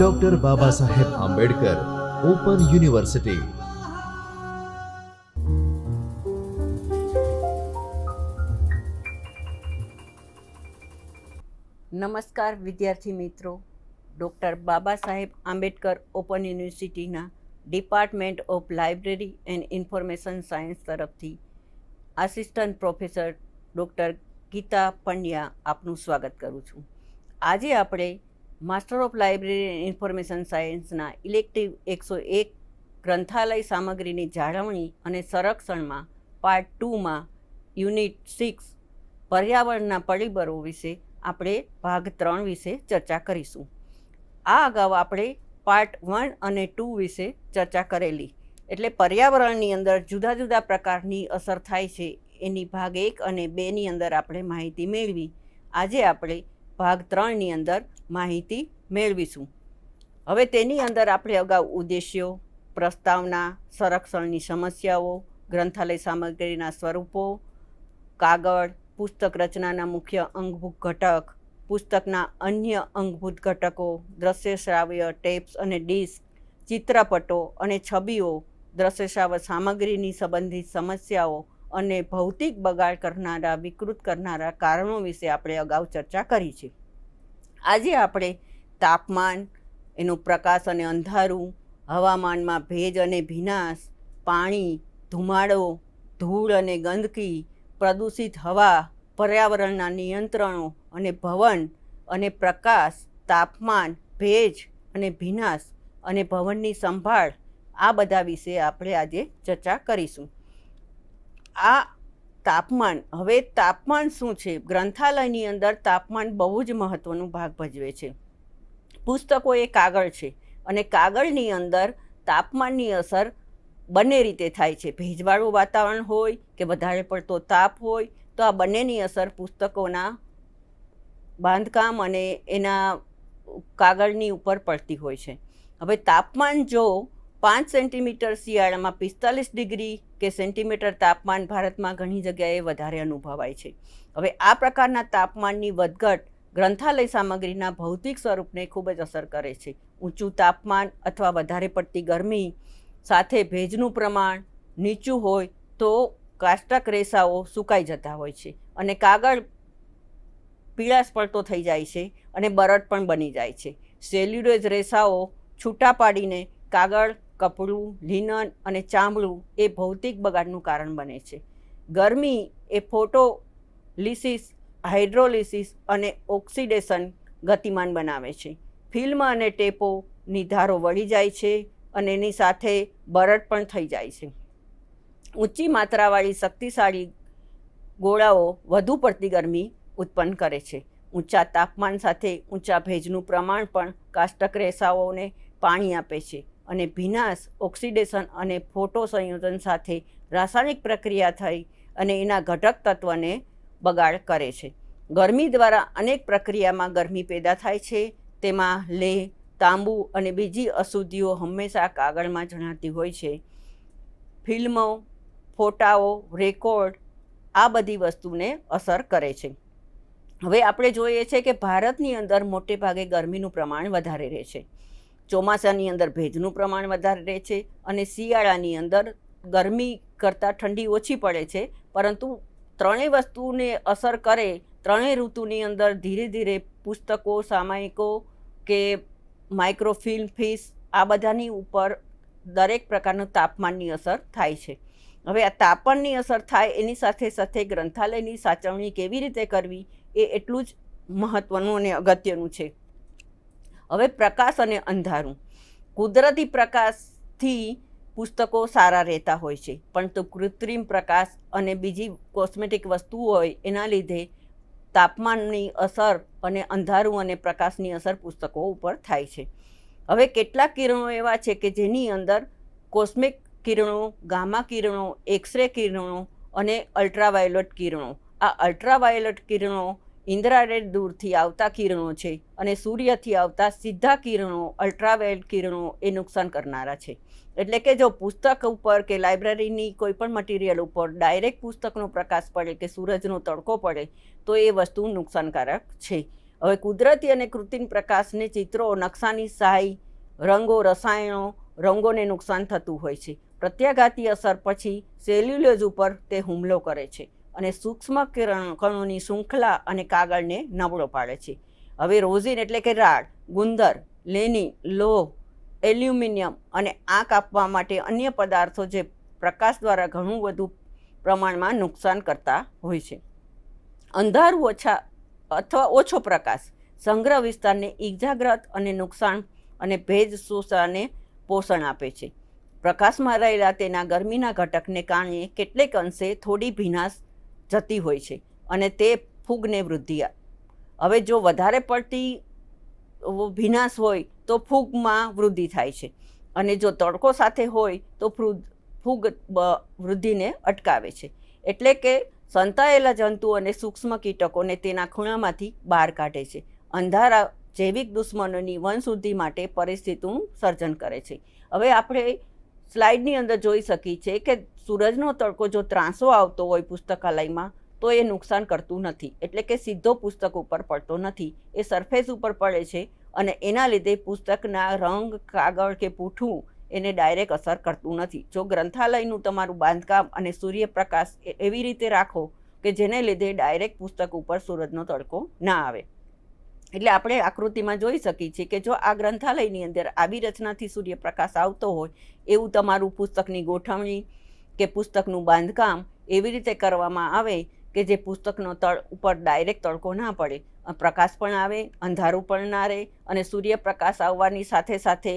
Doctor Baba Saheb Ambedkar open university. નમસ્કાર વિદ્યાર્થી મિત્રો, ડૉક્ટર બાબા સાહેબ આંબેડકર ઓપન યુનિવર્સિટીના department of library and information science તરફથી assistant professor doctor Geeta Pandya આપનું સ્વાગત કરું છું. આજે આપણે master of library and information સાયન્સના ઇલેક્ટિવ 101 ગ્રંથાલય સામગ્રીની જાળવણી અને સંરક્ષણમાં પાર્ટ 2માં યુનિટ 6 પર્યાવરણના પરિબળો વિશે આપણે ભાગ 3 વિશે ચર્ચા કરીશું. આ અગાઉ આપણે પાર્ટ 1 અને 2 વિશે ચર્ચા કરેલી, એટલે પર્યાવરણની અંદર જુદા જુદા પ્રકારની અસર થાય છે એની ભાગ 1 અને 2ની અંદર આપણે માહિતી મેળવી. આજે આપણે ભાગ 3ની અંદર માહિતી મેળવીશું. હવે તેની અંદર આપણે અગાઉ ઉદ્દેશ્યો, પ્રસ્તાવના, સંરક્ષણની સમસ્યાઓ, ગ્રંથાલય સામગ્રીના સ્વરૂપો, કાગળ, પુસ્તક રચનાના મુખ્ય અંગભૂત ઘટક, પુસ્તકના અન્ય અંગભૂત ઘટકો, દ્રશ્ય શ્રાવ્ય ટેપ્સ અને ડિસ્ક, ચિત્રપટો અને છબીઓ, દ્રશ્ય શ્રાવ્ય સામગ્રીની સંબંધિત સમસ્યાઓ અને ભૌતિક બગાડ કરનારા વિકૃત કરનારા કારણો વિશે આપણે અગાઉ ચર્ચા કરી છે. આજે આપણે તાપમાન, એનું પ્રકાશ અને અંધારું, હવામાનમાં ભેજ અને ભીનાશ, પાણી, ધુમાડો, ધૂળ અને ગંદકી, પ્રદૂષિત હવા, પર્યાવરણના નિયંત્રણો અને ભવન અને પ્રકાશ, તાપમાન, ભેજ અને ભીનાશ અને ભવનની સંભાળ, આ બધા વિશે આપણે આજે ચર્ચા કરીશું. આ તાપમાન, હવે તાપમાન શું છે? ગ્રંથાલયની અંદર તાપમાન બહુ જ મહત્ત્વનો ભાગ ભજવે છે. પુસ્તકો એ કાગળ છે અને કાગળની અંદર તાપમાનની અસર બંને રીતે થાય છે. ભેજવાળું વાતાવરણ હોય કે વધારે પડતો તાપ હોય તો આ બંનેની અસર પુસ્તકોના બાંધકામ અને એના કાગળની ઉપર પડતી હોય છે. હવે તાપમાન જો 5 સેન્ટીમીટર શિયાળામાં 45 ડિગ્રી કે સેન્ટીમીટર તાપમાન ભારતમાં ઘણી જગ્યાએ વધારે અનુભવાય છે. હવે આ પ્રકારના તાપમાનની વધઘટ ગ્રંથાલય સામગ્રીના ભૌતિક સ્વરૂપને ખૂબ જ અસર કરે છે. ઊંચું તાપમાન અથવા વધારે પડતી ગરમી સાથે ભેજનું પ્રમાણ નીચું હોય તો કાષ્ટક રેસાઓ સુકાઈ જતા હોય છે અને કાગળ પીળાશ પડતો થઈ જાય છે અને બરડ પણ બની જાય છે. સેલ્યુલોઝ રેસાઓ છૂટા પાડીને કાગળ, કપડું, લિનન અને ચામડું એ ભૌતિક બગાડનું કારણ બને છે. ગરમી એ ફોટોલિસિસ, હાઇડ્રોલિસિસ અને ઓક્સિડેશન ગતિમાન બનાવે છે. ફિલ્મ અને ટેપોની ધારો વળી જાય છે અને એની સાથે બરડ પણ થઈ જાય છે. ઊંચી માત્રાવાળી શક્તિશાળી ગોળાઓ વધુ પડતી ગરમી ઉત્પન્ન કરે છે. ઊંચા તાપમાન સાથે ઊંચા ભેજનું પ્રમાણ પણ કાષ્ટક રેસાઓને પાણી આપે છે અને ભીનાશ, ઓક્સિડેશન અને ફોટો સંયોજન સાથે રાસાયણિક પ્રક્રિયા થઈ અને એના ઘટક તત્વને બગાડ કરે છે. ગરમી દ્વારા અનેક પ્રક્રિયામાં ગરમી પેદા થાય છે. તેમાં લેહ, તાંબુ અને બીજી અશુદ્ધિઓ હંમેશા કાગળમાં જણાતી હોય છે. ફિલ્મો, ફોટાઓ, રેકોર્ડ, આ બધી વસ્તુને અસર કરે છે. હવે આપણે જોઈએ છે કે ભારતની અંદર મોટે ભાગે ગરમીનું પ્રમાણ વધારે રહે છે. ચોમાસાની અંદર ભેજનું પ્રમાણ વધારે રહે છે અને શિયાળાની અંદર ગરમી કરતાં ઠંડી ઓછી પડે છે. પરંતુ ત્રણેય વસ્તુને અસર કરે, ત્રણેય ઋતુની અંદર ધીરે ધીરે પુસ્તકો, સામયિકો કે માઇક્રોફિલ્મ, ફિશ, આ બધાની ઉપર દરેક પ્રકારનું તાપમાનની અસર થાય છે. હવે આ તાપમાનની અસર થાય એની સાથે સાથે ગ્રંથાલયની સાચવણી કેવી રીતે કરવી એ એટલું જ મહત્ત્વનું અને અગત્યનું છે. હવે પ્રકાશ અને અંધારું. કુદરતી પ્રકાશથી પુસ્તકો સારા રહેતા હોય છે, પરંતુ કૃત્રિમ પ્રકાશ અને બીજી કોસ્મેટિક વસ્તુઓ હોય એના લીધે તાપમાનની અસર અને અંધારું અને પ્રકાશની અસર પુસ્તકો ઉપર થાય છે. હવે કેટલાક કિરણો એવા છે કે જેની અંદર કોસ્મિક કિરણો, ગામા કિરણો, એક્સરે કિરણો અને અલ્ટ્રાવાયોલેટ કિરણો. આ અલ્ટ્રાવાયોલેટ કિરણો ઇન્ફ્રારેડ દૂરથી આવતા કિરણો છે અને સૂર્યથી આવતા સીધા કિરણો, અલ્ટ્રાવાયોલેટ કિરણો એ નુકસાન કરનારા છે. એટલે કે જો પુસ્તક ઉપર કે લાઇબ્રેરીની કોઈ પણ મટીરિયલ ઉપર ડાયરેક્ટ પુસ્તકનો પ્રકાશ પડે કે સૂરજનો તડકો પડે તો એ વસ્તુ નુકસાનકારક છે. હવે કુદરતી અને કૃત્રિમ પ્રકાશને ચિત્રો, નકશાની સહાય, રંગો, રસાયણો, રંગોને નુકસાન થતું હોય છે. પ્રત્યાઘાતી અસર પછી સેલ્યુલોઝ ઉપર તે હુમલો કરે છે અને સૂક્ષ્મ કણોની શૃંખલા અને કાગળને નબળો પાડે છે. હવે રોઝિન એટલે કે રાડ, ગુંદર, લેનિન, લોહ, એલ્યુમિનિયમ અને આંખ આપવા માટે અન્ય પદાર્થો જે પ્રકાશ દ્વારા ઘણું વધુ પ્રમાણમાં નુકસાન કરતા હોય છે. અંધારું ઓછો પ્રકાશ સંગ્રહ વિસ્તારને ઈજાગ્રસ્ત અને નુકસાન અને ભેજ શોષાને પોષણ આપે છે. પ્રકાશમાં રહેલા તેના ગરમીના ઘટકને કારણે કેટલેક અંશે થોડી ભીનાશ જતી હોય છે અને તે ફૂગને વૃદ્ધિ. હવે જો વધારે પડતી ભીનાશ હોય તો ફૂગમાં વૃદ્ધિ થાય છે અને જો તડકો સાથે હોય તો ફૂગ વૃદ્ધિને અટકાવે છે. એટલે કે સંતાયેલા જંતુઓ અને સૂક્ષ્મ કીટકોને તેના ખૂણામાંથી બહાર કાઢે છે. અંધારા જૈવિક દુશ્મનોની વંશવૃદ્ધિ માટે પરિસ્થિતિનું સર્જન કરે છે. હવે આપણે સ્લાઇડની અંદર જોઈ શકીએ છીએ કે સૂરજનો તડકો જો ત્રાંસો આવતો હોય પુસ્તકાલયમાં તો એ નુકસાન કરતું નથી, એટલે કે સીધો પુસ્તક ઉપર પડતો નથી, એ સરફેસ ઉપર પડે છે અને એના લીધે પુસ્તકના રંગ, કાગળ કે પૂઠું એને ડાયરેક્ટ અસર કરતું નથી. જો ગ્રંથાલયનું તમારું બાંધકામ અને સૂર્યપ્રકાશ એવી રીતે રાખો કે જેને લીધે ડાયરેક્ટ પુસ્તક ઉપર સૂરજનો તડકો ના આવે. એટલે આપણે આકૃતિમાં જોઈ શકીએ છીએ કે જો આ ગ્રંથાલયની અંદર આવી રચનાથી સૂર્યપ્રકાશ આવતો હોય એવું તમારું પુસ્તકની ગોઠવણી કે પુસ્તકનું બાંધકામ એવી રીતે કરવામાં આવે કે જે પુસ્તકનો ઉપર ડાયરેક્ટ તડકો ના પડે, પ્રકાશ પણ આવે, અંધારું પણ ના રહે અને સૂર્યપ્રકાશ આવવાની સાથે સાથે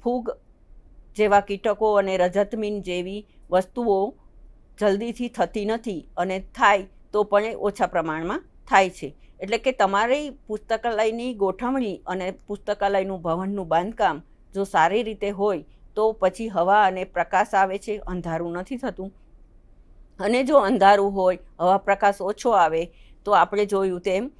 ફૂગ જેવા કીટકો અને રજતમીન જેવી વસ્તુઓ જલ્દીથી થતી નથી અને થાય તો પણ ઓછા પ્રમાણમાં થાય છે. એટલે કે તમારી પુસ્તકાલયની ગોઠવણી અને પુસ્તકાલયનું ભવનનું બાંધકામ જો સારી રીતે હોય તો પછી હવા અને પ્રકાશ આવે છે, અંધારું નથી થતું. અને જો અંધારું હોય, હવા પ્રકાશ ઓછો આવે તો આપણે જોયું તેમ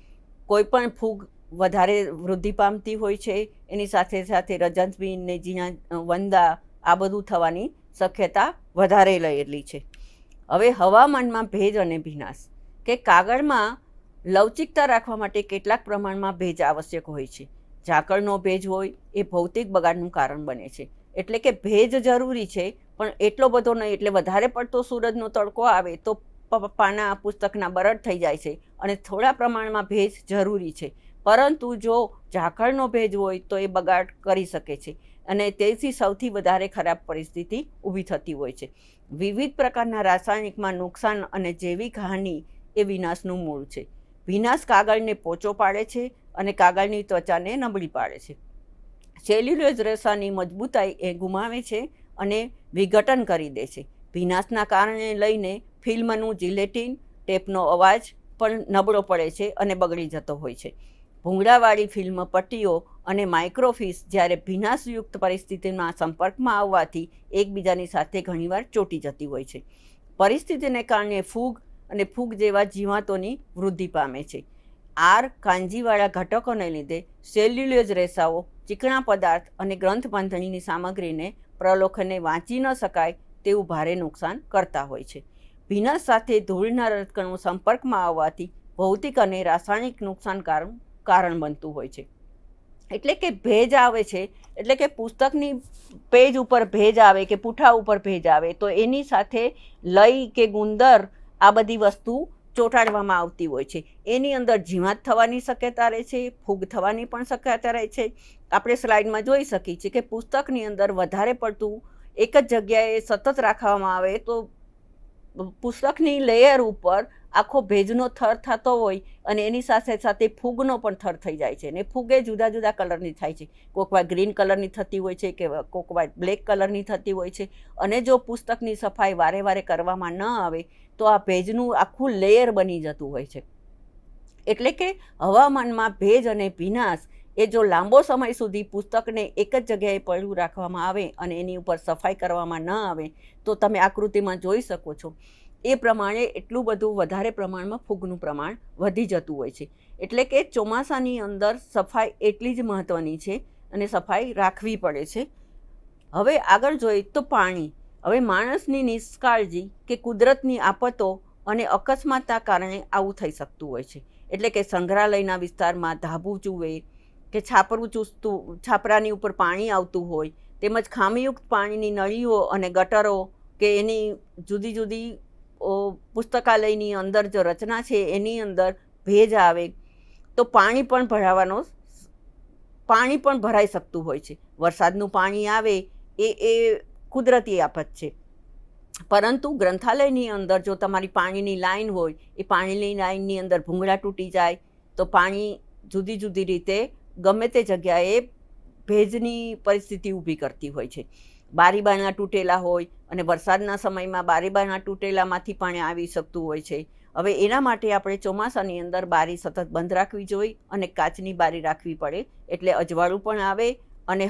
કોઈ પણ ફૂગ વધારે વૃદ્ધિ પામતી હોય છે. એની સાથે સાથે રજતમીન ને ઝીણા વંદા આ બધું થવાની શક્યતા વધારે રહેલી છે. હવે હવામાનમાં ભેજ અને ભીનાશ કે કાગળમાં લવચિકતા રાખવા માટે કેટલાક પ્રમાણમાં ભેજ આવશ્યક હોય છે. ઝાકળનો ભેજ હોય એ ભૌતિક બગાડનું કારણ બને છે. એટલે કે ભેજ જરૂરી છે પણ એટલો બધો નહીં, એટલે વધારે પડતો સૂરજનો તડકો આવે તો પાના પુસ્તકના બરડ થઈ જાય છે અને થોડા પ્રમાણમાં ભેજ જરૂરી છે. પરંતુ જો ઝાકળનો ભેજ હોય તો એ બગાડ કરી શકે છે અને તેથી સૌથી વધારે ખરાબ પરિસ્થિતિ ઊભી થતી હોય છે. વિવિધ પ્રકારના રાસાયણિકમાં નુકસાન અને જૈવિક હાનિ એ વિનાશનું મૂળ છે. ભીનાશ કાગળને પોચો પાડે છે અને કાગળની ત્વચાને નબળી પાડે છે. સેલ્યુલોઝ રેસાની મજબૂતાઈ એ ગુમાવે છે અને વિઘટન કરી દે છે. ભીનાશના કારણે લઈને ફિલ્મનું જિલેટિન, ટેપનો અવાજ પણ નબળો પડે છે અને બગડી જતો હોય છે. ભૂંગળાવાળી ફિલ્મ પટ્ટીઓ અને માઇક્રોફિશ જ્યારે ભીનાશયુક્ત પરિસ્થિતિના સંપર્કમાં આવવાથી એકબીજાની સાથે ઘણીવાર ચોંટી જતી હોય છે. પરિસ્થિતિને કારણે ફૂગ અને ફૂગ જેવા જીવાતોની વૃદ્ધિ પામે છે. કાંજીવાળા ઘટકોને લીધે સેલ્યુલોઝ રેસાઓ, ચીકણા પદાર્થ અને ગ્રંથબાંધણીની સામગ્રીને પ્રલોખને વાંચી ન શકાય તેવું ભારે નુકસાન કરતા હોય છે. ભીનાશ સાથે ધૂળના રજકણો સંપર્કમાં આવવાથી ભૌતિક અને રાસાયણિક નુકસાન કારણ બનતું હોય છે. એટલે કે ભેજ આવે છે, એટલે કે પુસ્તકની પેજ ઉપર ભેજ આવે કે પૂઠા ઉપર ભેજ આવે તો એની સાથે લઈ કે ગુંદર આ બધી વસ્તુ ચોંટાડવામાં આવતી હોય છે. એની અંદર જીવાત થવાની શક્યતા રહે છે, ફૂગ થવાની પણ શક્યતા રહે છે. આપણે સ્લાઇડમાં જોઈ શકીએ છીએ કે પુસ્તકની અંદર વધારે પડતું એક જ જગ્યાએ સતત રાખવામાં આવે તો પુસ્તકની લેયર ઉપર આખો ભેજનો થર થતો હોય અને એની સાથે સાથે ફૂગનો પણ થર થઈ જાય છે. અને ફૂગ એ જુદા જુદા કલરની થાય છે. કોઈક વાર ગ્રીન કલરની થતી હોય છે કે કોઈક વાર બ્લેક કલરની થતી હોય છે. અને જો પુસ્તકની સફાઈ વારે વારે કરવામાં ન આવે તો આ ભેજનું આખું લેયર બની જતું હોય છે. એટલે કે હવામાનમાં ભેજ અને ભીનાશ એ જો લાંબો સમય સુધી પુસ્તકને એક જ જગ્યાએ પડ્યું રાખવામાં આવે અને એની ઉપર સફાઈ કરવામાં ન આવે તો તમે આકૃતિમાં જોઈ શકો છો એ પ્રમાણે એટલું બધું વધારે પ્રમાણમાં ફૂગનું પ્રમાણ વધી જતું હોય છે. એટલે કે ચોમાસાની અંદર સફાઈ એટલી જ મહત્ત્વની છે અને સફાઈ રાખવી પડે છે. હવે આગળ જોઈએ તો પાણી. હવે માણસની નિષ્કાળજી કે કુદરતની આફતો અને અકસ્માતના કારણે આવું થઈ શકતું હોય છે. એટલે કે સંગ્રહાલયના વિસ્તારમાં ધાબુ ચૂવે કે છાપરું ચૂસતું છાપરાની ઉપર પાણી આવતું હોય, તેમજ ખામીયુક્ત પાણીની નળીઓ અને ગટરો કે એની જુદી જુદી પુસ્તકાલયની અંદર જો રચના છે એની અંદર ભેજ આવે તો પાણી પણ ભરાઈ શકતું હોય છે. વરસાદનું પાણી આવે એ કુદરતી આફત છે, પરંતુ ગ્રંથાલયની અંદર જો તમારી પાણીની લાઈન હોય, એ પાણીની લાઈનની અંદર ભૂંગળા તૂટી જાય તો પાણી જુદી જુદી રીતે ગમે તે જગ્યાએ ભેજની પરિસ્થિતિ ઊભી કરતી હોય છે. બારી બારણા તૂટેલા હોય અને વરસાદના સમયમાં બારી બારણા તૂટેલામાંથી પાણી આવી શકતું હોય છે. હવે એના માટે આપણે ચોમાસાની અંદર બારી સતત બંધ રાખવી જોઈએ અને કાચની બારી રાખવી પડે, એટલે અજવાળું પણ આવે અને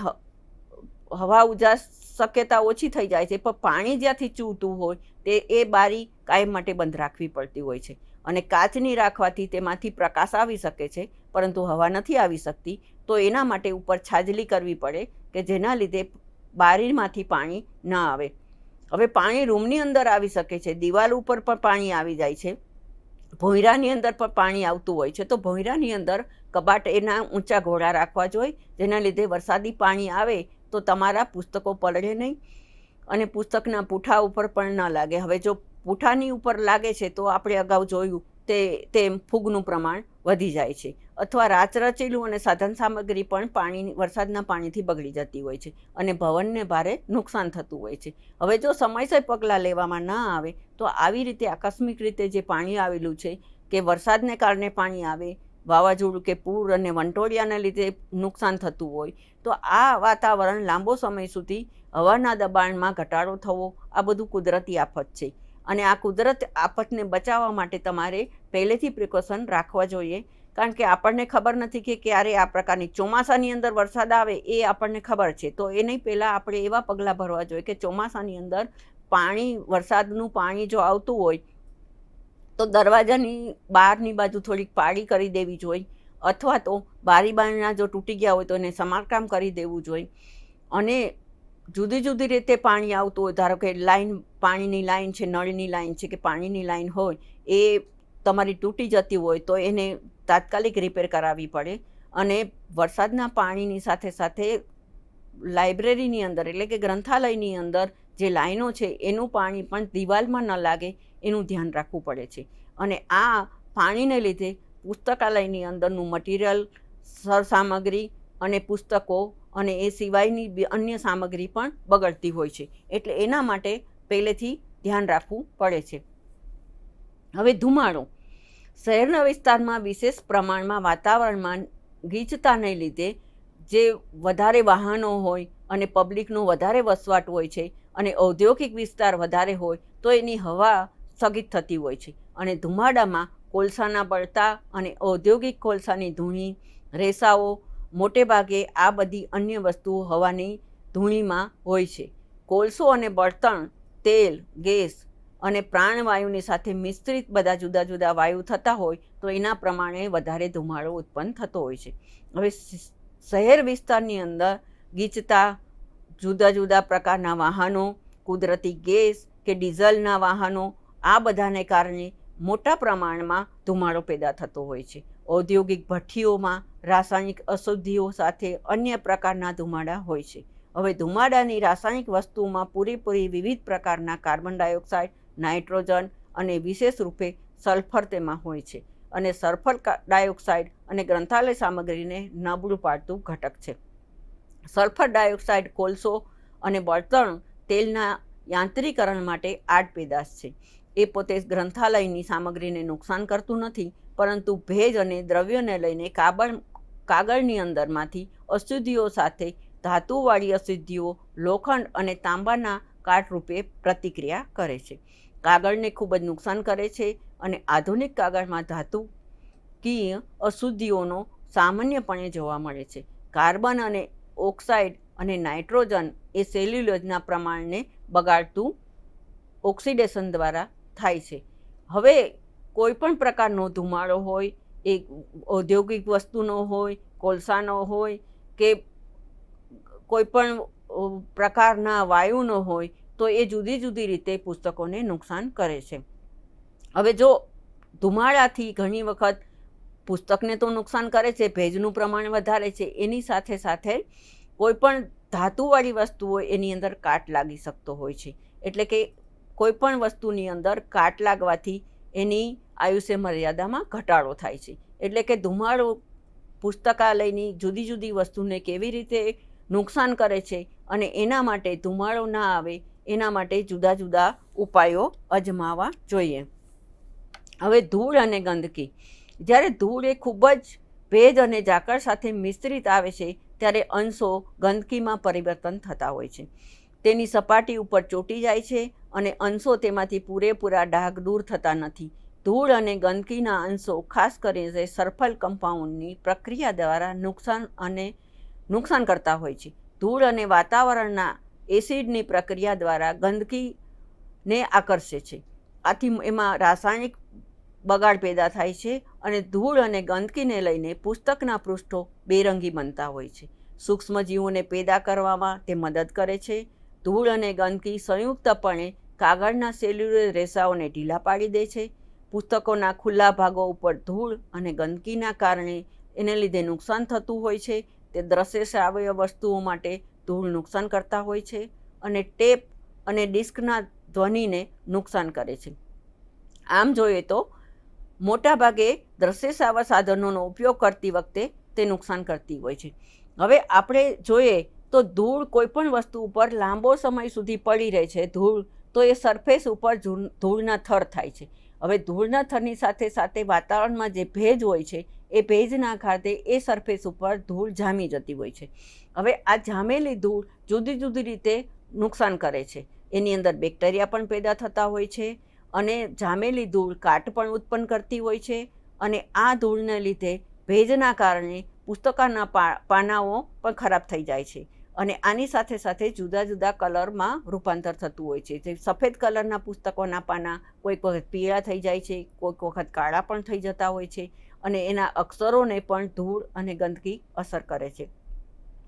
હવા ઉજાસ શક્યતા ઓછી થઈ જાય છે. પણ પાણી જ્યાંથી ચૂતું હોય એ બારી કાયમ માટે બંધ રાખવી પડતી હોય છે. અને કાચની રાખવાથી તેમાંથી પ્રકાશ આવી શકે છે, પરંતુ હવા નથી આવી શકતી. તો એના માટે ઉપર છાજલી કરવી પડે કે જેના લીધે બારીમાંથી પાણી ન આવે. હવે પાણી રૂમની અંદર આવી શકે છે, દિવાલ ઉપર પણ પાણી આવી જાય છે, ભોંયરાની અંદર પણ પાણી આવતું હોય છે. તો ભોંયરાની અંદર કબાટ એના ઊંચા ઘોડા રાખવા જોઈએ, જેના લીધે વરસાદી પાણી આવે તો તમારા પુસ્તકો પલળે નહીં અને પુસ્તકના પૂઠા ઉપર પણ ન લાગે. હવે જો પૂઠાની ઉપર લાગે છે તો આપણે અગાઉ જોયું તેમ ફૂગનું પ્રમાણ વધી જાય છે, અથવા રાચરચીલું અને સાધન સામગ્રી પણ વરસાદના પાણીથી બગડી જતી હોય છે અને ભવનને ભારે નુકસાન થતું હોય છે. હવે જો સમયસર પગલાં લેવામાં ન આવે તો આવી રીતે આકસ્મિક રીતે જે પાણી આવેલું છે કે વરસાદને કારણે પાણી આવે, વાવાઝોડું કે પૂર અને વંટોળિયાને લીધે નુકસાન થતું હોય, તો આ વાતાવરણ લાંબો સમય સુધી હવાના દબાણમાં ઘટાડો થવો, આ બધું કુદરતી આફત છે. અને આ કુદરત આફતને બચાવવા માટે તમારે પહેલેથી પ્રિકોશન રાખવા જોઈએ, કારણ કે આપણને ખબર નથી કે ક્યારે આ પ્રકારની ચોમાસાની અંદર વરસાદ આવે એ આપણને ખબર છે. તો એની પહેલાં આપણે એવા પગલાં ભરવા જોઈએ કે ચોમાસાની અંદર વરસાદનું પાણી જો આવતું હોય તો દરવાજાની બહારની બાજુ થોડીક પાળી કરી દેવી જોઈએ, અથવા તો બારી બારણા જો તૂટી ગયા હોય તો એને સમારકામ કરી દેવું જોઈએ. અને જુદી જુદી રીતે પાણી આવતું હોય, ધારો કે પાણીની લાઈન છે, નળની લાઈન છે કે પાણીની લાઈન હોય, એ તમારી તૂટી જતી હોય તો એને તાત્કાલિક રિપેર કરાવવી પડે. અને વરસાદના પાણીની સાથે સાથે લાઇબ્રેરીની અંદર એટલે કે ગ્રંથાલયની અંદર જે લાઈનો છે એનું પાણી પણ દિવાલમાં ન લાગે એનું ધ્યાન રાખવું પડે છે. અને આ પાણીને લીધે પુસ્તકાલયની અંદરનું મટીરિયલ, સરસામગ્રી અને પુસ્તકો અને એ સિવાયની અન્ય સામગ્રી પણ બગડતી હોય છે, એટલે એના માટે પહેલેથી ધ્યાન રાખવું પડે છે. હવે ધુમાડો. શહેરના વિસ્તારમાં વિશેષ પ્રમાણમાં વાતાવરણમાં ગીચતાને લીધે જે વધારે વાહનો હોય અને પબ્લિકનો વધારે વસવાટ હોય છે અને ઔદ્યોગિક વિસ્તાર વધારે હોય તો એની હવા સ્થગિત થતી હોય છે. અને ધુમાડામાં કોલસાના બળતા અને ઔદ્યોગિક કોલસાની ધૂણી, રેસાઓ, મોટે ભાગે આ બધી અન્ય વસ્તુઓ હવાની ધૂણીમાં હોય છે. કોલસો અને બળતણ, તેલ, ગેસ અને પ્રાણવાયુની સાથે મિશ્રિત બધા જુદા જુદા વાયુ થતા હોય તો એના પ્રમાણે વધારે ધુમાડો ઉત્પન્ન થતો હોય છે. હવે શહેર વિસ્તારની અંદર ગીચતા, જુદા જુદા પ્રકારના વાહનો, કુદરતી ગેસ કે ડીઝલના વાહનો, આ બધાને કારણે મોટા પ્રમાણમાં ધુમાડો પેદા થતો હોય છે. ઔદ્યોગિક ભઠ્ઠીઓમાં રાસાયણિક અશુદ્ધિઓ સાથે અન્ય પ્રકારના ધુમાડા હોય છે. હવે ધુમાડાની રાસાયણિક વસ્તુમાં પૂરેપૂરી વિવિધ પ્રકારના કાર્બન ડાયોક્સાઇડ, નાઇટ્રોજન અને વિશેષ રૂપે સલ્ફર તેમાં હોય છે. અને સલ્ફર ડાયોક્સાઇડ અને ગ્રંથાલય સામગ્રીને નબળું પાડતું ઘટક છે. સલ્ફર ડાયોક્સાઇડ કોલસો અને બળતણ તેલના યાંત્રિકરણ માટે આડ પેદાશ છે. એ પોતે ગ્રંથાલયની સામગ્રીને નુકસાન કરતું નથી, પરંતુ ભેજ અને દ્રવ્યોને લઈને કાગળની અંદરમાંથી અશુદ્ધિઓ સાથે ધાતુવાળી અશુદ્ધિઓ લોખંડ અને તાંબાના કાટરૂપે પ્રતિક્રિયા કરે છે. કાગળને ખૂબ જ નુકસાન કરે છે અને આધુનિક કાગળમાં ધાતુકીય અશુદ્ધિઓનો સામાન્યપણે જોવા મળે છે. કાર્બન અને ઓક્સાઇડ અને નાઇટ્રોજન એ સેલ્યુલોઝના પ્રમાણને બગાડતું ઓક્સિડેશન દ્વારા થાય છે. હવે કોઈ પણ પ્રકારનો ધુમાડો હોય, એ ઔદ્યોગિક વસ્તુનો હોય, કોલસાનો હોય કે કોઈ પણ પ્રકારના વાયુનો હોય, તો એ જુદી જુદી રીતે પુસ્તકોને નુકસાન કરે છે. હવે જો ધુમાડાથી ઘણી વખત પુસ્તકને તો નુકસાન કરે છે, ભેજનું પ્રમાણ વધારે છે, એની સાથે સાથે કોઈ પણ ધાતુવાળી વસ્તુ હોય એની અંદર કાટ લાગી શકતો હોય છે. એટલે કે કોઈ પણ વસ્તુની અંદર કાટ લાગવાથી એની આયુષ્ય મર્યાદામાં ઘટાડો થાય છે. એટલે કે ધુમાડો પુસ્તકાલયની જુદી જુદી વસ્તુને કેવી રીતે નુકસાન કરે છે અને એના માટે ધુમાડો ના આવે એના માટે જુદા જુદા ઉપાયો અજમાવવા જોઈએ. હવે ધૂળ અને ગંદકી. જ્યારે ધૂળ એ ખૂબ જ ભેજ અને ઝાકળ સાથે મિશ્રિત આવે છે ત્યારે અંશો ગંદકીમાં પરિવર્તન થતા હોય છે. તેની સપાટી ઉપર ચોંટી જાય છે અને અંશો તેમાંથી પૂરેપૂરા ડાઘ દૂર થતા નથી. ધૂળ અને ગંદકીના અંશો ખાસ કરીને સલ્ફર કમ્પાઉન્ડની પ્રક્રિયા દ્વારા નુકસાન કરતા હોય છે. ધૂળ અને વાતાવરણના એસિડની પ્રક્રિયા દ્વારા ગંદકીને આકર્ષે છે. આથી એમાં રાસાયણિક બગાડ પેદા થાય છે અને ધૂળ અને ગંદકીને લઈને પુસ્તકના પૃષ્ઠો બેરંગી બનતા હોય છે. સૂક્ષ્મજીવોને પેદા કરવામાં તે મદદ કરે છે. ધૂળ અને ગંદકી સંયુક્તપણે કાગળના સેલ્યુલોઝ રેસાઓને ઢીલા પાડી દે છે. પુસ્તકોના ખુલ્લા ભાગો ઉપર ધૂળ અને ગંદકીના કારણે એને લીધે નુકસાન થતું હોય છે. તે દ્રશ્ય શ્રાવ્ય વસ્તુઓ માટે ધૂળ નુકસાન કરતા હોય છે અને ટેપ અને ડિસ્કના ધ્વનિને નુકસાન કરે છે. આમ જોઈએ તો મોટાભાગે દ્રશ્ય શ્રાવ્ય સાધનોનો ઉપયોગ કરતી વખતે તે નુકસાન કરતી હોય છે. હવે આપણે જોઈએ તો ધૂળ કોઈ પણ વસ્તુ ઉપર લાંબો સમય સુધી પડી રહે છે ધૂળ, તો એ સરફેસ ઉપર ધૂળના થર થાય છે. હવે ધૂળના થરની સાથે સાથે વાતાવરણમાં જે ભેજ હોય છે એ ભેજના કારણે એ સરફેસ ઉપર ધૂળ જામી જતી હોય છે. હવે આ જામેલી ધૂળ જુદી જુદી રીતે નુકસાન કરે છે. એની અંદર બેક્ટેરિયા પણ પેદા થતા હોય છે અને જામેલી ધૂળ કાટ પણ ઉત્પન્ન કરતી હોય છે અને આ ધૂળને લીધે ભેજના કારણે પુસ્તકોના પાનાઓ પણ ખરાબ થઈ જાય છે અને આની સાથે સાથે જુદા જુદા કલરમાં રૂપાંતર થતું હોય છે. જે સફેદ કલરના પુસ્તકોના પાના કોઈક વખત પીળા થઈ જાય છે, કોઈક વખત કાળા પણ થઈ જતા હોય છે અને એના અક્ષરોને પણ ધૂળ અને ગંદકી અસર કરે છે.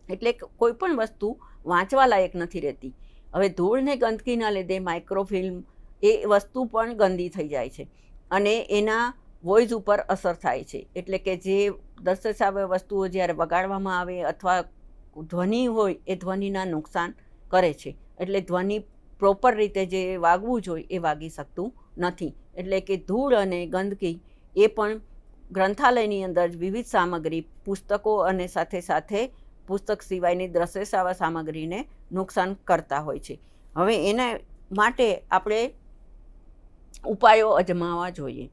એટલે કોઈ પણ વસ્તુ વાંચવા લાયક નથી રહેતી. હવે ધૂળ ને ગંદકીના લીધે માઇક્રોફિલ્મ એ વસ્તુ પણ ગંદી થઈ જાય છે અને એના વોઇસ ઉપર અસર થાય છે. એટલે કે જે દ્રશ્ય શ્રાવ્ય વસ્તુઓ જ્યારે વગાડવામાં આવે અથવા ધ્વનિ હોય એ ધ્વનિના નુકસાન કરે છે. એટલે ધ્વનિ પ્રોપર રીતે જે વાગવું જોઈએ એ વાગી શકતું નથી. એટલે કે ધૂળ અને ગંદકી એ પણ ગ્રંથાલયની અંદર વિવિધ સામગ્રી, પુસ્તકો અને સાથે સાથે પુસ્તક સિવાયની દ્રશ્ય શ્રાવ્ય સામગ્રીને નુકસાન કરતા હોય છે. હવે એના માટે આપણે ઉપાયો અજમાવવા જોઈએ.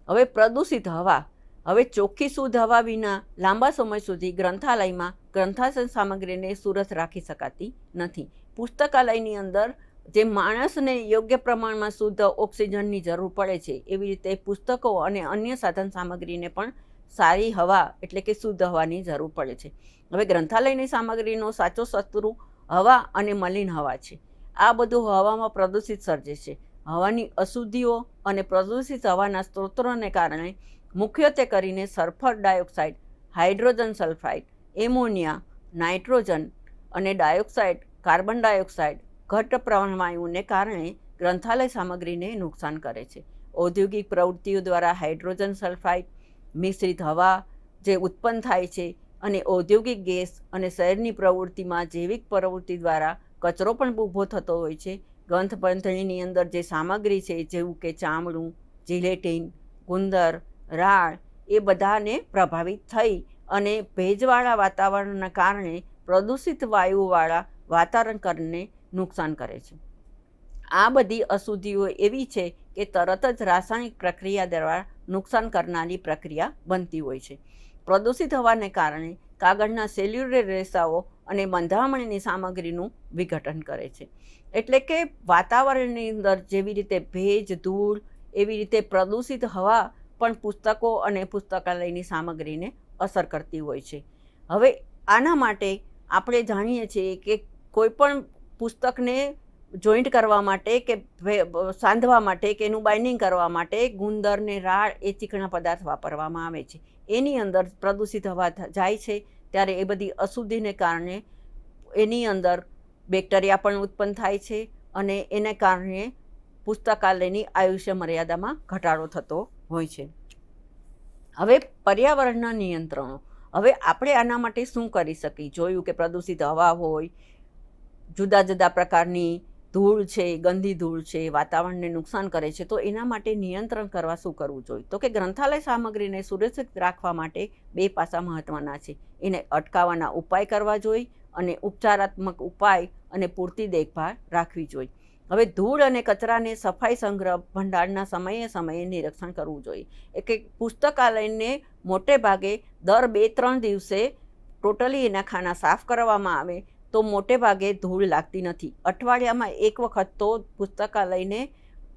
હવે પ્રદૂષિત હવા. હવે ચોખ્ખી શુદ્ધ હવા વિના લાંબા સમય સુધી ગ્રંથાલયમાં ગ્રંથાલય સામગ્રીને સુરક્ષિત રાખી શકાતી નથી. પુસ્તકાલયની અંદર જે માણસને યોગ્ય પ્રમાણમાં શુદ્ધ ઓક્સિજનની જરૂર પડે છે એવી રીતે પુસ્તકો અને અન્ય સાધન સામગ્રીને પણ સારી હવા એટલે કે શુદ્ધ હવાની જરૂર પડે છે. હવે ગ્રંથાલયની સામગ્રીનો સાચો શત્રુ હવા અને મલિન હવા છે. આ બધું હવામાં પ્રદૂષિત સર્જે છે. હવાની અશુદ્ધિઓ અને પ્રદૂષિત હવાના સ્ત્રોતોને કારણે મુખ્યત્વે કરીને sulphur dioxide, hydrogen sulphide, ammonia, nitrogen અને ડાયોક્સાઇડ, કાર્બન ડાયોક્સાઇડ, ઘટ્ટ પ્રાણવાયુને કારણે ગ્રંથાલય સામગ્રીને નુકસાન કરે છે. ઔદ્યોગિક પ્રવૃત્તિઓ દ્વારા હાઇડ્રોજન સલ્ફાઇડ મિશ્રિત હવા જે ઉત્પન્ન થાય છે અને ઔદ્યોગિક ગેસ અને શહેરની પ્રવૃત્તિમાં જૈવિક પ્રવૃત્તિ દ્વારા કચરો પણ ઊભો થતો હોય છે. ગ્રંથપંથણીની અંદર જે સામગ્રી છે જેવું કે ચામડું, જિલેટીન, ગુંદર, રાળ એ બધાને પ્રભાવિત થઈ અને ભેજવાળા વાતાવરણના કારણે પ્રદૂષિત વાયુવાળા વાતાવરણને નુકસાન કરે છે. આ બધી અશુદ્ધિઓ એવી છે કે તરત જ રાસાયણિક પ્રક્રિયા દ્વારા નુકસાન કરનારી પ્રક્રિયા બનતી હોય છે. પ્રદૂષિત હવાને કારણે કાગળના સેલ્યુલોઝ રેસાઓ અને બંધારણની સામગ્રીનું વિઘટન કરે છે. એટલે કે વાતાવરણની અંદર જેવી રીતે ભેજ, ધૂળ એવી રીતે પ્રદૂષિત હવા પણ પુસ્તકો અને પુસ્તકાલયની સામગ્રીને અસર કરતી હોય છે. હવે આના માટે આપણે જાણીએ છીએ કે કોઈ પણ પુસ્તકને જોઈન્ટ કરવા માટે કે સાંધવા માટે કે એનું બાઇન્ડિંગ કરવા માટે ગુંદર ને રાળ એ ચીકણા પદાર્થ વાપરવામાં આવે છે. એની અંદર પ્રદૂષિત હવા જાય છે ત્યારે એ બધી અશુદ્ધિને કારણે એની અંદર બેક્ટેરિયા પણ ઉત્પન્ન થાય છે અને એને કારણે પુસ્તકાલયની આયુષ્ય મર્યાદામાં ઘટાડો થતો હોય છે. હવે પર્યાવરણના નિયંત્રણો. હવે આપણે આના માટે શું કરી શકીએ? જોયું કે પ્રદૂષિત હવા હોય, જુદા જુદા પ્રકારની ધૂળ છે, ગંદી ધૂળ છે, વાતાવરણને નુકસાન કરે છે. તો એના માટે નિયંત્રણ કરવા શું કરવું જોઈએ? તો કે ગ્રંથાલય સામગ્રીને સુરક્ષિત રાખવા માટે 2 પાસા મહત્ત્વના છે. એને અટકાવવાના ઉપાય કરવા જોઈએ અને ઉપચારાત્મક ઉપાય અને પૂરતી દેખભાળ રાખવી જોઈએ. હવે ધૂળ અને કચરાને સફાઈ સંગ્રહ ભંડારના સમયે નિરીક્ષણ કરવું જોઈએ. એટલે પુસ્તકાલયને મોટે ભાગે દર 2-3 દિવસે ટોટલી એના ખાના સાફ કરવામાં આવે તો મોટે ભાગે ધૂળ લાગતી નથી. અઠવાડિયામાં 1 વખત તો પુસ્તકાલયને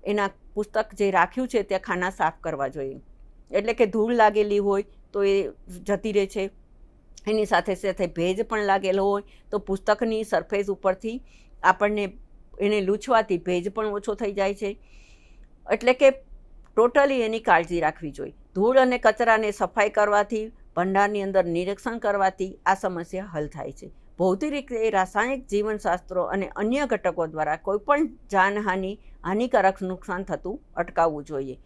એના પુસ્તક જે રાખ્યું છે ત્યાં ખાના સાફ કરવા જોઈએ. એટલે કે ધૂળ લાગેલી હોય તો એ જતી રહે છે. એની સાથે સાથે ભેજ પણ લાગેલો હોય તો પુસ્તકની સરફેસ ઉપરથી આપણને એને લૂછવાથી ભેજ પણ ઓછો થઈ જાય છે. એટલે કે ટોટલી એની કાળજી રાખવી જોઈએ. ધૂળ અને કચરાને સફાઈ કરવાથી, ભંડારની અંદર નિરીક્ષણ કરવાથી આ સમસ્યા હલ થાય છે. ભૌતિક રીતે, રાસાયણિક, જીવનશાસ્ત્રો અને અન્ય ઘટકો દ્વારા કોઈપણ જાનહાનિ, હાનિકારક નુકસાન થતું અટકાવવું જોઈએ.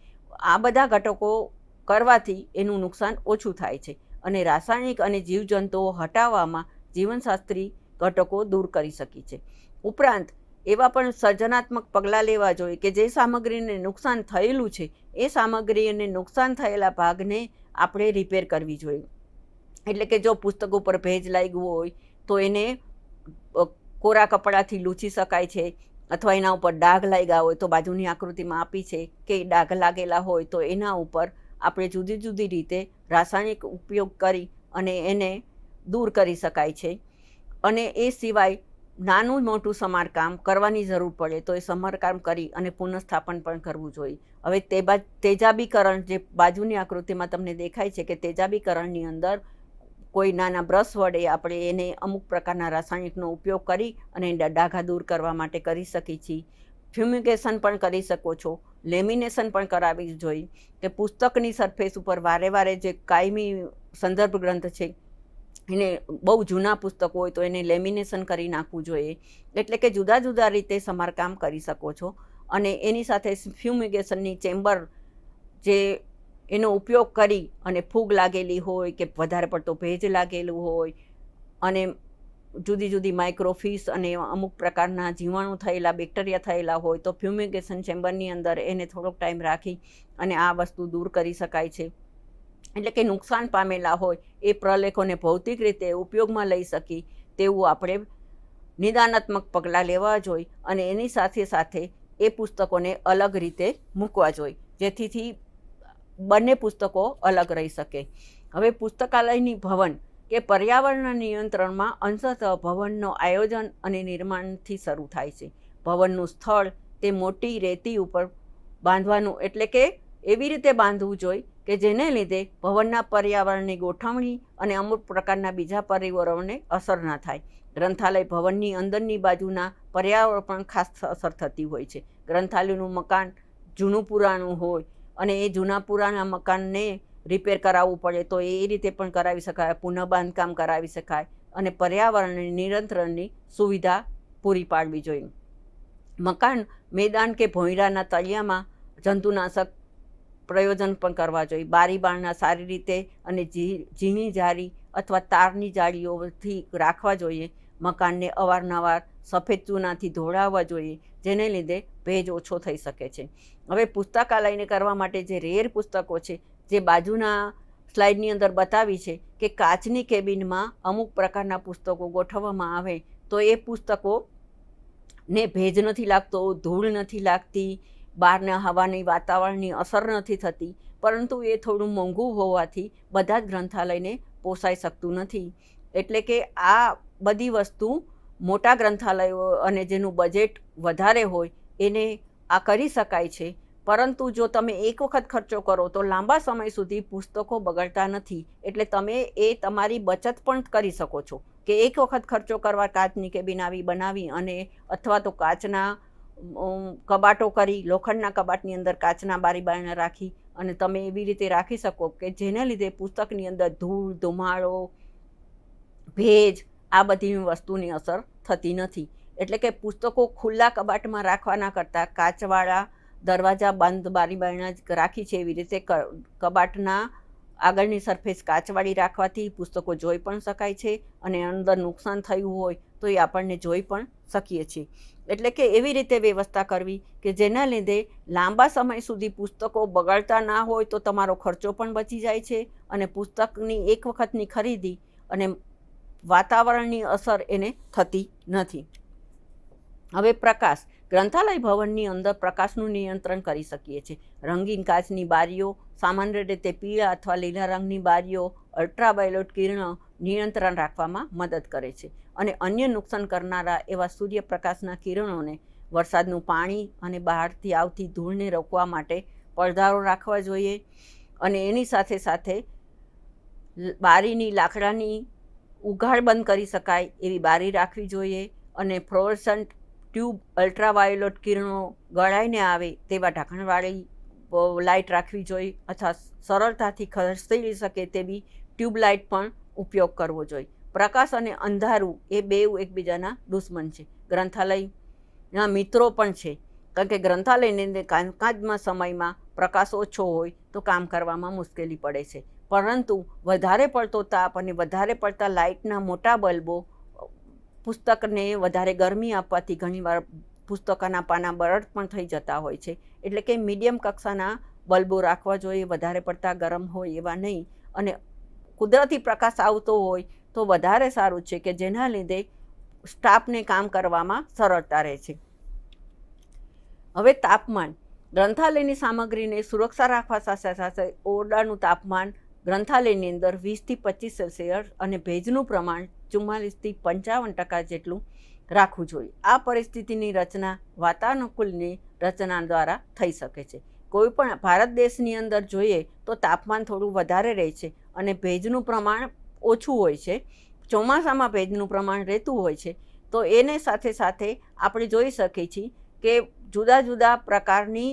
આ બધા ઘટકો કરવાથી એનું નુકસાન ઓછું થાય છે અને રાસાયણિક અને જીવજંતુઓ હટાવવામાં જીવનશાસ્ત્રી ઘટકો દૂર કરી શકે છે. ઉપરાંત એવા પણ સર્જનાત્મક પગલાં લેવા જોઈએ કે જે સામગ્રીને નુકસાન થયેલું છે એ સામગ્રીને નુકસાન થયેલા ભાગને આપણે રિપેર કરવી જોઈએ. એટલે કે જો પુસ્તક ઉપર ભેજ લાગ્યું હોય તો એને કોરા કપડાથી લૂછી શકાય છે, અથવા એના ઉપર ડાઘ લાગ્યા હોય તો બાજુની આકૃતિમાં આપી છે કે ડાઘ લાગેલા હોય તો એના ઉપર આપણે જુદી જુદી રીતે રાસાયણિક ઉપયોગ કરી અને એને દૂર કરી શકાય છે. અને એ સિવાય નાનું મોટું સમારકામ કરવાની જરૂર પડે તો એ સમારકામ કરી અને પુનઃસ્થાપન પણ કરવું જોઈએ. હવે તેજાબીકરણ, જે બાજુની આકૃતિમાં તમને દેખાય છે કે તેજાબીકરણની અંદર કોઈ નાના બ્રશ વડે આપણે એને અમુક પ્રકારના રાસાયણિકનો ઉપયોગ કરી અને ડાઘા દૂર કરવા માટે કરી શકીએ છીએ. ફ્યુમિગેશન પણ કરી શકો છો. લેમિનેશન પણ કરાવવી જોઈએ કે પુસ્તકની સરફેસ ઉપર વારે વારે જે કાયમી સંદર્ભ ગ્રંથ છે એને બહુ જૂના પુસ્તકો હોય તો એને લેમિનેશન કરી નાખવું જોઈએ. એટલે કે જુદા જુદા રીતે સમારકામ કરી શકો છો. અને એની સાથે ફ્યુમિગેશનની ચેમ્બર, જે એનો ઉપયોગ કરી અને ફૂગ લાગેલી હોય કે વધારે પડતો ભેજ લાગેલું હોય અને જુદી જુદી માઇક્રોફિશ અને અમુક પ્રકારના જીવાણુ થયેલા, બેક્ટેરિયા થયેલા હોય તો ફ્યુમિગેશન ચેમ્બરની અંદર એને થોડોક ટાઈમ રાખી અને આ વસ્તુ દૂર કરી શકાય છે. એટલે કે નુકસાન પામેલા હોય એ પ્રલેખોને ભૌતિક રીતે ઉપયોગમાં લઈ શકી તેવું આપણે નિદાનાત્મક પગલાં લેવા જોઈએ અને એની સાથે સાથે એ પુસ્તકોને અલગ રીતે મૂકવા જોઈએ જેથી બંને પુસ્તકો અલગ રહી શકે. હવે પુસ્તકાલયની ભવન કે પર્યાવરણના નિયંત્રણમાં અંશતઃ ભવનનો આયોજન અને નિર્માણથી શરૂ થાય છે. ભવનનું સ્થળ તે મોટી રેતી ઉપર બાંધવાનું, એટલે કે એવી રીતે બાંધવું જોઈએ કે જેને લીધે ભવનના પર્યાવરણની ગોઠવણી અને અમુક પ્રકારના બીજા પરિવારોને અસર ના થાય. ગ્રંથાલય ભવનની અંદરની બાજુના પર્યાવરણ પણ ખાસ અસર થતી હોય છે. ગ્રંથાલયનું મકાન જૂનું પુરાણું હોય અને એ જૂના પુરાણા મકાનને રિપેર કરાવવું પડે તો એ રીતે પણ કરાવી શકાય, પુનઃ બાંધકામ કરાવી શકાય અને પર્યાવરણની નિયંત્રણની સુવિધા પૂરી પાડવી જોઈએ. મકાન, મેદાન કે ભોંયરાના તળિયામાં જંતુનાશક પ્રયોજન પણ કરવા જોઈએ. બારી બારણા સારી રીતે અને ઝીણી જાળી અથવા તારની જાળીઓથી રાખવા જોઈએ. મકાનને અવારનવાર સફેદ ચૂનાથી ધોળાવવા જોઈએ જેને લીધે ભેજ ઓછો થઈ શકે છે. હવે પુસ્તકાલયને કરવા માટે જે રેર પુસ્તકો છે, જે બાજુના સ્લાઇડની અંદર બતાવી છે કે કાચની કેબિનમાં અમુક પ્રકારના પુસ્તકો ગોઠવવામાં આવે તો એ પુસ્તકોને ભેજ નથી લાગતો, ધૂળ નથી લાગતી, બહારના હવાની વાતાવરણની અસર નથી થતી, પરંતુ એ થોડું મોંઘું હોવાથી બધા જ ગ્રંથાલયને પોસાઈ શકતું નથી. એટલે કે આ બધી વસ્તુ મોટા ગ્રંથાલયો અને જેનું બજેટ વધારે હોય એને આ કરી શકાય છે. પરંતુ જો તમે એક વખત ખર્ચો કરો તો લાંબા સમય સુધી પુસ્તકો બગડતા નથી. એટલે તમે એ તમારી બચત પણ કરી શકો છો કે એક વખત ખર્ચો કરવા કાચની કેબિન આવી બનાવી અને અથવા તો કાચના કબાટો કરી, લોખંડના કબાટની અંદર કાચના બારી બારણા રાખી અને તમે એવી રીતે રાખી શકો કે જેને લીધે પુસ્તકની અંદર ધૂળ, ધુમાડો, ભેજ આ બધી વસ્તુની અસર થતી નથી. એટલે કે પુસ્તકો ખુલ્લા કબાટમાં રાખવાના કરતાં કાચવાળા દરવાજા બંધ બારી બારણા રાખી છે એવી રીતે કબાટના આગળની સરફેસ કાચવાળી રાખવાથી પુસ્તકો જોઈ પણ શકાય છે અને અંદર નુકસાન થયું હોય તો એ આપણને જોઈ પણ શકીએ છીએ. એટલે કે એવી રીતે વ્યવસ્થા કરવી કે જેના લીધે લાંબા સમય સુધી પુસ્તકો બગડતા ના હોય, તો તમારો ખર્ચો પણ બચી જાય છે અને પુસ્તકની એક વખતની ખરીદી અને વાતાવરણની અસર એને થતી નથી. હવે પ્રકાશ. ગ્રંથાલય ભવનની અંદર પ્રકાશનું નિયંત્રણ કરી શકીએ છીએ. રંગીન કાચની બારીઓ, સામાન્ય રીતે પીળા અથવા લીલા રંગની બારીઓ અલ્ટ્રાવાયોલેટ કિરણો નિયંત્રણ રાખવામાં મદદ કરે છે અને અન્ય નુકસાન કરનારા એવા સૂર્યપ્રકાશના કિરણોને, વરસાદનું પાણી અને બહારથી આવતી ધૂળને રોકવા માટે પડદાઓ રાખવા જોઈએ. અને એની સાથે સાથે બારીની લાકડાની ઉઘાડ બંધ કરી શકાય એવી બારી રાખવી જોઈએ અને ફ્લોરોસન્ટ ટ્યુબ અલ્ટ્રાવાયોલેટ કિરણો ગળાઈને આવે તેવા ઢાંકણવાળી લાઇટ રાખવી જોઈએ અથવા સરળતાથી ખસી શકે તેવી ટ્યુબલાઇટ પણ ઉપયોગ કરવો જોઈએ. પ્રકાશ અને અંધારું એ બેઉ એકબીજાના દુશ્મન છે. ગ્રંથાલયના મિત્રો પણ છે, કારણ કે ગ્રંથાલયની કામકાજમાં સમયમાં પ્રકાશ ઓછો હોય તો કામ કરવામાં મુશ્કેલી પડે છે, પરંતુ વધારે પડતો તાપ અને વધારે પડતા લાઇટના મોટા બલ્બો પુસ્તકને વધારે ગરમી આપવાથી ઘણીવાર પુસ્તકોના પાના બરડ પણ થઈ જતા હોય છે. એટલે કે મીડિયમ કક્ષાના બલ્બો રાખવા જોઈએ, વધારે પડતા ગરમ હોય એવા નહીં. અને કુદરતી પ્રકાશ આવતો હોય તો વધારે સારું છે કે જેના લીધે સ્ટાફને કામ કરવામાં સરળતા રહે છે. હવે તાપમાન. ગ્રંથાલયની સામગ્રીને સુરક્ષા રાખવા સાથે સાથે ઓરડાનું તાપમાન ગ્રંથાલયની અંદર 20 થી 25 સેલ્સિયસ અને ભેજનું પ્રમાણ 44 થી 55% જેટલું રાખવું જોઈએ. આ પરિસ્થિતિની રચના વાતાનુકૂલની રચના દ્વારા થઈ શકે છે. કોઈ પણ ભારત દેશની અંદર જોઈએ તો તાપમાન થોડું વધારે રહે છે અને ભેજનું પ્રમાણ ઓછું હોય છે. ચોમાસામાં ભેજનું પ્રમાણ રહેતું હોય છે, તો એને સાથે સાથે આપણે જોઈ શકીએ છીએ કે જુદા જુદા પ્રકારની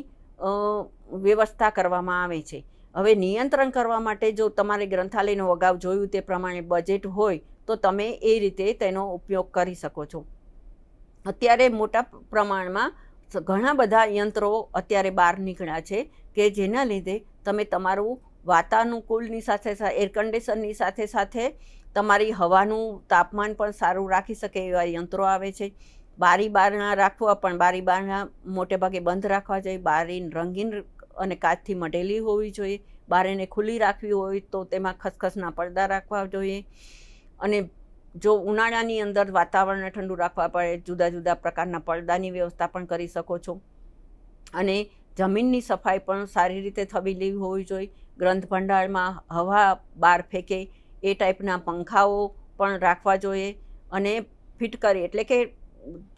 વ્યવસ્થા કરવામાં આવે છે. હવે નિયંત્રણ કરવા માટે જો તમારે ગ્રંથાલયનો અગાઉ જોયું તે પ્રમાણે બજેટ હોય તો તમે એ રીતે તેનો ઉપયોગ કરી શકો છો. અત્યારે મોટા પ્રમાણમાં ઘણા બધા યંત્રો અત્યારે બહાર નીકળ્યા છે કે જેના લીધે તમે તમારું વાતાનુકૂળની સાથે સાથે એર કન્ડિશનની સાથે સાથે તમારી હવાનું તાપમાન પણ સારું રાખી શકે એવા યંત્રો આવે છે. બારી બારણા રાખવા પણ બારી બારણા મોટે ભાગે બંધ રાખવા જોઈએ. બારી રંગીન અને કાચથી મઢેલી હોવી જોઈએ. બારીને ખુલ્લી રાખવી હોય તો તેમાં ખસખસના પડદા રાખવા જોઈએ. અને જો ઉનાળાની અંદર વાતાવરણને ઠંડુ રાખવા પડે, જુદા જુદા પ્રકારના પડદાની વ્યવસ્થા પણ કરી શકો છો. અને જમીનની સફાઈ પણ સારી રીતે થયેલી હોવી જોઈએ. ગ્રંથ ભંડારમાં હવા બહાર ફેંકે એ ટાઈપના પંખાઓ પણ રાખવા જોઈએ. અને ફિટકરી એટલે કે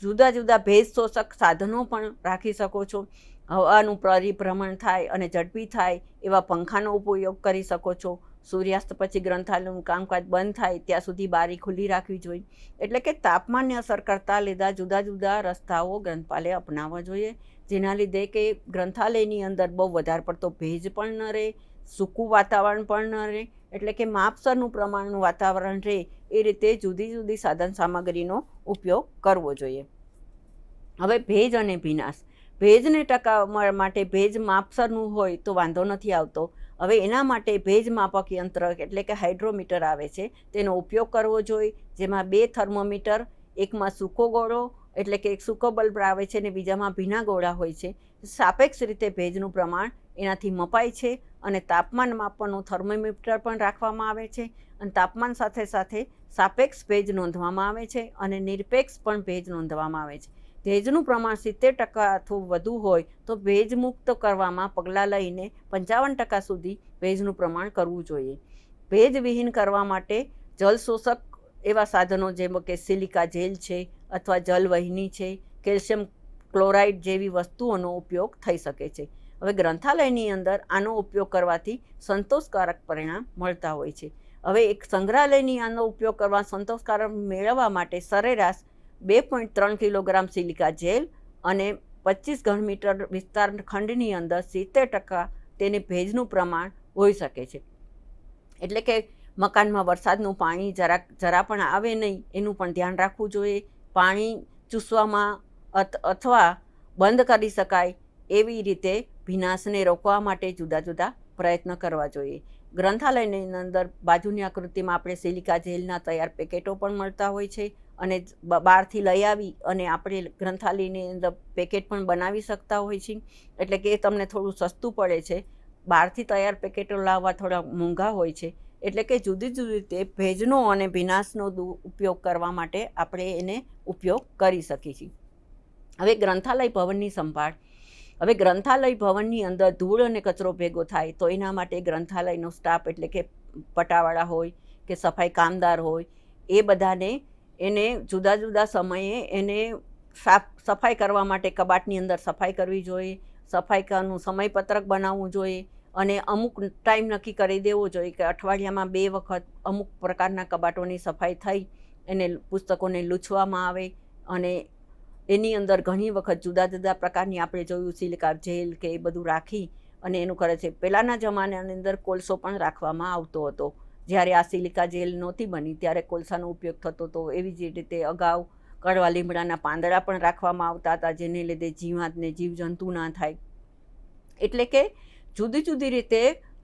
જુદા જુદા ભેજ શોષક સાધનો પણ રાખી શકો છો. હવાનું પરિભ્રમણ થાય અને ઝડપી થાય એવા પંખાનો ઉપયોગ કરી શકો છો. સૂર્યાસ્ત પછી ગ્રંથાલયનું કામકાજ બંધ થાય ત્યાં સુધી બારી ખુલ્લી રાખવી જોઈએ. એટલે કે તાપમાનને અસર કરતા લીધા જુદા જુદા રસ્તાઓ ગ્રંથાલય અપનાવવા જોઈએ, જેના લીધે કે ગ્રંથાલયની અંદર બહુ વધારે પડતો ભેજ પણ ન રહે, સૂકું વાતાવરણ પણ ન રહે. એટલે કે માપસરનું પ્રમાણનું વાતાવરણ રહે એ રીતે જુદી જુદી સાધન સામગ્રીનો ઉપયોગ કરવો જોઈએ. હવે ભેજ અને ભીનાશ. ભેજને ટકાવવા માટે ભેજ માપસરનું હોય તો વાંધો નથી આવતો. હવે એના માટે ભેજ માપક યંત્ર એટલે કે હાઇડ્રોમીટર આવે છે, તેનો ઉપયોગ કરવો જોઈએ. જેમાં 2 થર્મોમીટર, એકમાં સૂકો ગોળો એટલે કે એક સૂકો બલ્બ આવે છે અને બીજામાં ભીના ગોળા હોય છે. સાપેક્ષ રીતે ભેજનું પ્રમાણ એનાથી મપાય છે અને તાપમાન માપવાનું થર્મોમીટર પણ રાખવામાં આવે છે. અને તાપમાન સાથે સાથે સાપેક્ષ ભેજ નોંધવામાં આવે છે અને નિરપેક્ષ પણ ભેજ નોંધવામાં આવે છે. ભેજનું પ્રમાણ 70% અથવા વધુ હોય તો ભેજ મુક્ત કરવામાં પગલાં લઈને 55% સુધી ભેજનું પ્રમાણ કરવું જોઈએ. ભેજ વિહીન કરવા માટે જલ શોષક એવા સાધનો જેમ કે સિલિકા જેલ છે અથવા જલવહિની છે, કેલ્શિયમ ક્લોરાઇડ જેવી વસ્તુઓનો ઉપયોગ થઈ શકે છે. હવે ગ્રંથાલયની અંદર આનો ઉપયોગ કરવાથી સંતોષકારક પરિણામ મળતા હોય છે. હવે એક સંગ્રહાલયની આનો ઉપયોગ કરવા સંતોષકારક મેળવવા માટે સરેરાશ 2.3 કિલોગ્રામ સિલિકા જેલ અને 25 ઘન મીટર વિસ્તાર ખંડની અંદર 70% તેને ભેજનું પ્રમાણ હોઈ શકે છે. એટલે કે મકાનમાં વરસાદનું પાણી જરા પણ આવે નહીં એનું પણ ધ્યાન રાખવું જોઈએ. પાણી ચૂસવામાં અથવા બંધ કરી શકાય એવી રીતે ભીનાશને રોકવા માટે જુદા જુદા પ્રયત્ન કરવા જોઈએ. ગ્રંથાલયની અંદર બાજુની આકૃતિમાં આપણે સિલિકા જેલના તૈયાર પેકેટો પણ મળતા હોય છે અને બહારથી લઈ આવી અને આપણે ગ્રંથાલયની અંદર પેકેટ પણ બનાવી શકતા હોય છે, એટલે કે એ તમને થોડું સસ્તું પડે છે. બહારથી તૈયાર પેકેટો લાવવા થોડા મોંઘા હોય છે, એટલે કે જુદી જુદી રીતે ભેજનો અને ભીનાશનો ઉપયોગ કરવા માટે આપણે એને ઉપયોગ કરી શકીએ છીએ. હવે ગ્રંથાલય ભવનની સંભાળ. હવે ગ્રંથાલય ભવનની અંદર ધૂળ અને કચરો ભેગો થાય તો એના માટે ગ્રંથાલયનો સ્ટાફ, એટલે કે પટાવાળા હોય કે સફાઈ કામદાર હોય, એ બધાને એને જુદા જુદા સમયે એને સફાઈ કરવા માટે કબાટની અંદર સફાઈ કરવી જોઈએ, સફાઈનું સમયપત્રક બનાવવું જોઈએ અને અમુક ટાઈમ નક્કી કરી દેવો જોઈએ કે અઠવાડિયામાં 2 વખત અમુક પ્રકારના કબાટોની સફાઈ થઈ એને પુસ્તકોને લૂછવામાં આવે. અને એની અંદર ઘણી વખત જુદા જુદા પ્રકારની આપણે જોયું સિલિકા જેલ કે એ બધું રાખી અને એનું કરે છે. પહેલાંના જમાનાની અંદર કોલસો પણ રાખવામાં આવતો હતો. જ્યારે આ સિલિકા જેલ નહોતી બની ત્યારે કોલસાનો ઉપયોગ થતો હતો. એવી જ રીતે અગાઉ કડવા લીમડાના પાંદડા પણ રાખવામાં આવતા હતા, જેને લીધે જીવાતને જીવજંતુ ના થાય. એટલે કે જુદી જુદી રીતે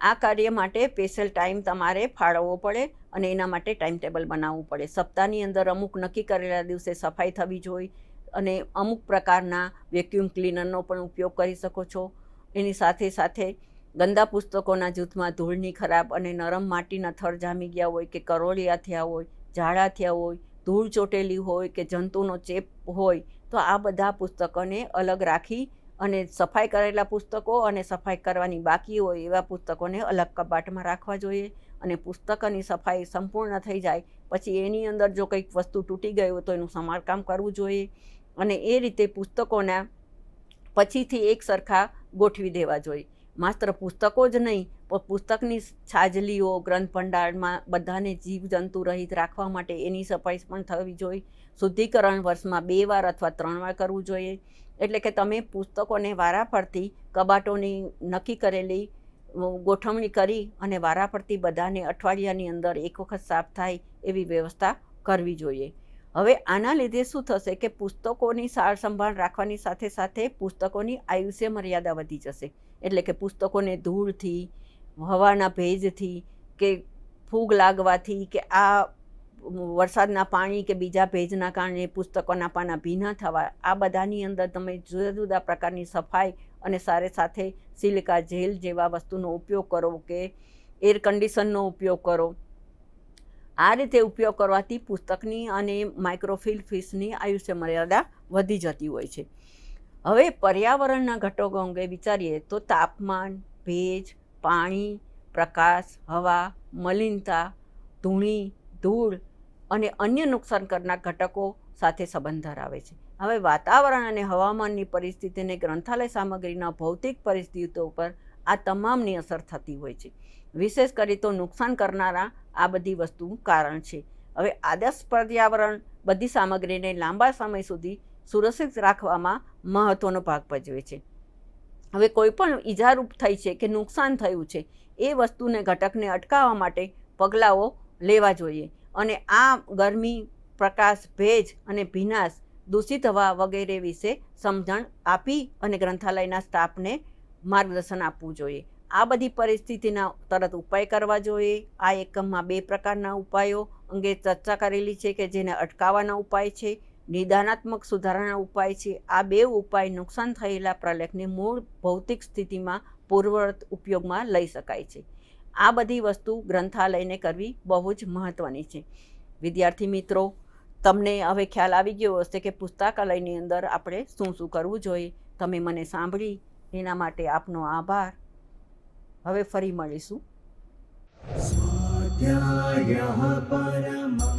આ કાર્ય માટે સ્પેશિયલ ટાઈમ તમારે ફાળવવો પડે અને એના માટે ટાઈમ ટેબલ બનાવવું પડે. સપ્તાહની અંદર અમુક નક્કી કરેલા દિવસે સફાઈ થવી જોઈએ અને અમુક પ્રકારના વેક્યુમ ક્લીનરનો પણ ઉપયોગ કરી શકો છો. એની સાથે સાથે ગંદા પુસ્તકોના જૂથમાં ધૂળની ખરાબ અને નરમ માટીના થર જામી ગયા હોય કે કરોળિયા થયા હોય, ઝાડા થયા હોય, ધૂળ ચોટેલી હોય કે જંતુનો ચેપ હોય, તો આ બધા પુસ્તકોને અલગ રાખી અને સફાઈ કરેલા પુસ્તકો અને સફાઈ કરવાની બાકી હોય એવા પુસ્તકોને અલગ કબાટમાં રાખવા જોઈએ. અને પુસ્તકોની સફાઈ સંપૂર્ણ થઈ જાય પછી એની અંદર જો કંઈક વસ્તુ તૂટી ગઈ હોય તો એનું સમારકામ કરવું જોઈએ અને એ રીતે પુસ્તકોના પછીથી એક સરખા ગોઠવી દેવા જોઈએ. માત્ર પુસ્તકો જ નહીં પણ પુસ્તકની છાજલીઓ ગ્રંથ ભંડારમાં બધાને જીવજંતુ રહિત રાખવા માટે એની સફાઈ પણ થવી જોઈએ. શુદ્ધિકરણ વર્ષમાં 2 વાર અથવા 3 વાર કરવું જોઈએ. એટલે કે તમે પુસ્તકોને વારાફરતી કબાટોની નક્કી કરેલી ગોઠવણી કરી અને વારાફરતી બધાને અઠવાડિયાની અંદર એક વખત સાફ થાય એવી વ્યવસ્થા કરવી જોઈએ. હવે આના લીધે શું થશે કે પુસ્તકોની સાર સંભાળ રાખવાની સાથે સાથે પુસ્તકોની આયુષ્ય મર્યાદા વધી જશે. એટલે કે પુસ્તકોને ધૂળથી, હવાના ભેજથી કે ફૂગ લાગવાથી કે આ વરસાદના પાણી કે બીજા ભેજના કારણે પુસ્તકોના પાના ભીના થવા, આ બધાની અંદર તમે જુદા જુદા પ્રકારની સફાઈ અને સાથે સિલિકા જેલ જેવા વસ્તુનો ઉપયોગ કરો કે એર કન્ડિશનનો ઉપયોગ કરો. આ રીતે ઉપયોગ કરવાથી પુસ્તકની અને માઇક્રોફિલ્મ આયુષ્ય મર્યાદા વધી જતી હોય છે. હવે પર્યાવરણના ઘટકો અંગે વિચારીએ તો તાપમાન, ભેજ, પાણી, પ્રકાશ, હવા, મલિનતા, ધૂણી, ધૂળ અને અન્ય નુકસાન કરનાર ઘટકો સાથે સંબંધ ધરાવે છે. હવે વાતાવરણ અને હવામાનની પરિસ્થિતિને ગ્રંથાલય સામગ્રીના ભૌતિક પરિસ્થિતિઓ પર આ તમામની અસર થતી હોય છે. વિશેષ કરી તો નુકસાન કરનારા આ બધી વસ્તુ કારણ છે. હવે આદર્શ પર્યાવરણ બધી સામગ્રીને લાંબા સમય સુધી સુરક્ષિત રાખવામાં મહત્વનો ભાગ ભજવે છે. હવે કોઈ પણ ઈજારૂપ થઈ છે કે નુકસાન થયું છે એ વસ્તુને ઘટકને અટકાવવા માટે પગલાઓ લેવા જોઈએ અને આ ગરમી, પ્રકાશ, ભેજ અને ભીનાશ, દૂષિત હવા વગેરે વિશે સમજણ આપી અને ગ્રંથાલયના સ્ટાફને માર્ગદર્શન આપવું જોઈએ. આ બધી પરિસ્થિતિના તરત ઉપાય કરવા જોઈએ. આ એકમમાં 2 પ્રકારના ઉપાયો અંગે ચર્ચા કરેલી છે કે જેને અટકાવવાના ઉપાય છે, નિદાનાત્મક સુધારણા ઉપાય છે. આ 2 ઉપાય નુકસાન થયેલા પ્રલેખને મૂળ ભૌતિક સ્થિતિમાં પૂર્વવત ઉપયોગમાં લઈ શકાય છે. આ બધી વસ્તુ ગ્રંથાલયને કરવી બહુ જ મહત્ત્વની છે. વિદ્યાર્થી મિત્રો, તમને હવે ખ્યાલ આવી ગયો હશે કે પુસ્તકાલયની અંદર આપણે શું શું કરવું જોઈએ. તમે મને સાંભળી એના માટે આપનો આભાર. હવે ફરી મળીશું. સ્વાધ્યાયઃ પરમઃ